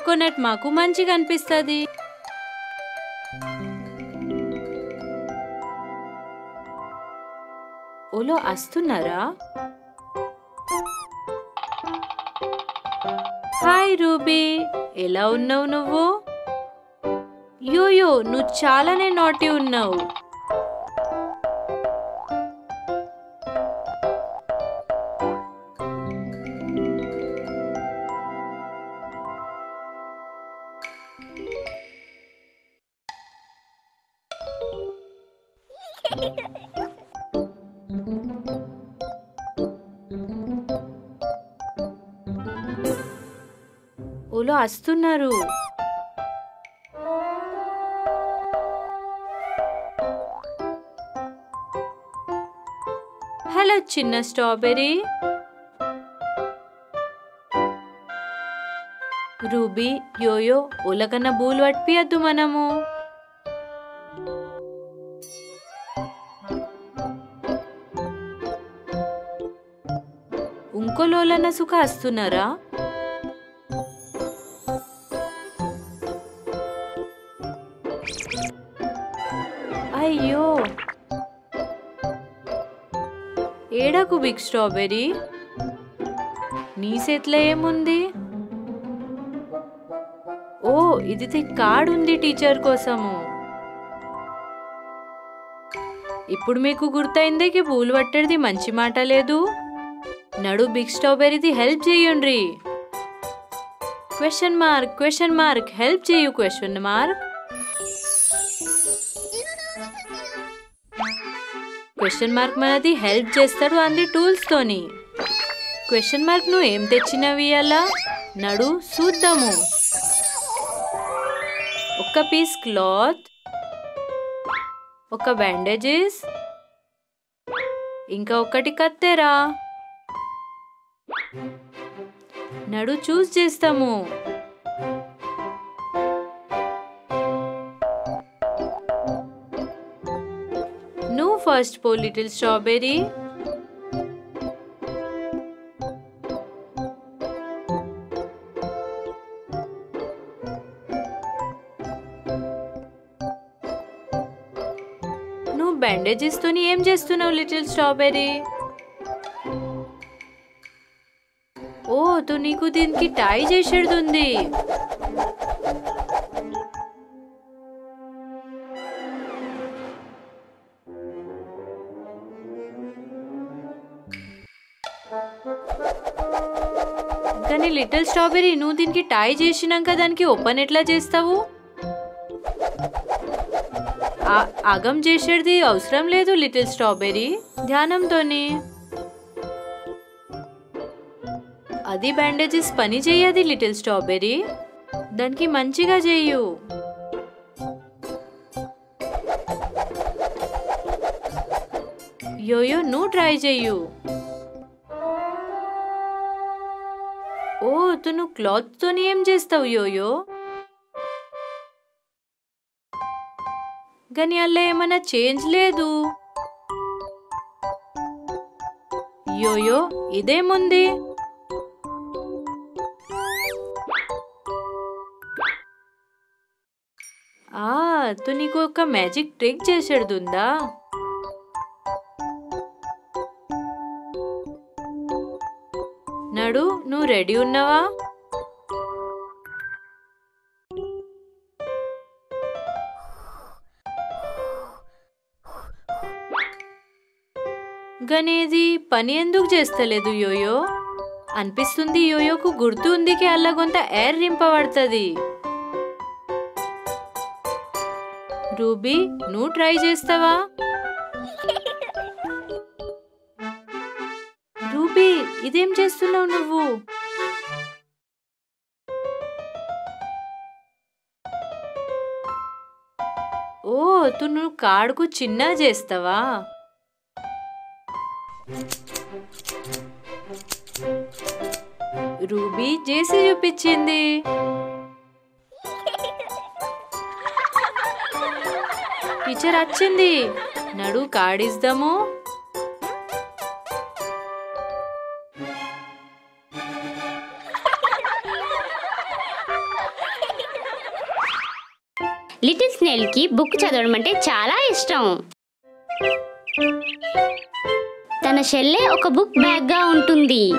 Coconut మాకు మంచిగా అనిపిస్తుంది. ఓలో వస్తున్నారా? హాయ్ రూబీ, ఎలా ఉన్నావు నువ్వు? యోయో, నువ్వు చాలానే నాటి ఉన్నావు. ఓలో వస్తున్నారు. హలో చిన్న స్ట్రాబెర్రీ. రూబీ, యోయో, ఓలకన్నా బూలు పట్టియద్దు మనము. ఇంకోలోలన్న సుఖ వస్తున్నారా? అయ్యో, ఏడకు బిగ్ స్ట్రాబెర్రీ, నీ చేతిలో ఏముంది? ఓ, ఇది కార్డ్ ఉంది టీచర్ కోసము. ఇప్పుడు మీకు గుర్తయిందే పూలు పట్టేది మంచి మాట లేదు. నడు బిగ్ స్ట్రాబెర్రీది హెల్ప్ చేయండి. Question mark question mark, help చేయు క్వశ్చన్ మార్క్. క్వశ్చన్ మార్క్ మనది హెల్ప్ చేస్తాడు అంది టూల్స్ తోని. క్వశ్చన్ మార్క్ నువ్వు ఏం తెచ్చినవి అలా? నడు చూద్దాము. ఒక పీస్ క్లాత్, ఒక బ్యాండేజెస్, ఇంకా ఒకటి కత్తెరా. నడు చూస్ చేస్తాము. నువ్వు ఫస్ట్ పో లిటిల్ స్ట్రాబెర్రీ. నువ్వు బ్యాండేజెస్ తోని ఏం చేస్తున్నావు లిటిల్ స్ట్రాబెర్రీ? ఓ, నీకు దీనికి టై చేసేది ఉంది. కానీ లిటిల్ స్ట్రాబెర్రీ, నువ్వు దీనికి టై చేసినాక దానికి ఓపెన్ ఎట్లా చేస్తావు? ఆగం చేసేది అవసరం లేదు లిటిల్ స్ట్రాబెర్రీ, ధ్యానంతోని. అది బ్యాండేజెస్ పని చేయది లిటిల్ స్ట్రాబెర్రీ, దానికి మంచిగా చేయు. యోయో, నువ్వు ట్రై చేయు. ఓ, నువ్వు క్లాత్ తోని ఏం చేస్తావు యోయో? కానీ అలా ఏమన్నా చేంజ్ లేదు. యోయో, ఇదేముంది? నీకు ఒక మ్యాజిక్ ట్రిక్ చేసేడుందా? నడు, నువ్వు రెడీ ఉన్నావా? గనేది పని ఎందుకు చేస్తలేదు యోయో? అనిపిస్తుంది యోయోకు గుర్తు ఉంది అలా కొంత ఎయిర్ నింపబడుతుంది. రూబీ, నువ్వు ట్రై చేస్తావా? రూబీ, ఇదేం చేస్తున్నావు నువ్వు? ఓ, నువ్వు కాడుకు చిన్నగా చేస్తావా? రూబీ చేసి చూపించింది. టీచర్ వచ్చింది. నడు కాడిద్దాము. లిటిల్ స్నేల్కి బుక్ చదవడం అంటే చాలా ఇష్టం. తన షెల్లే ఒక బుక్ బ్యాగ్గా ఉంటుంది.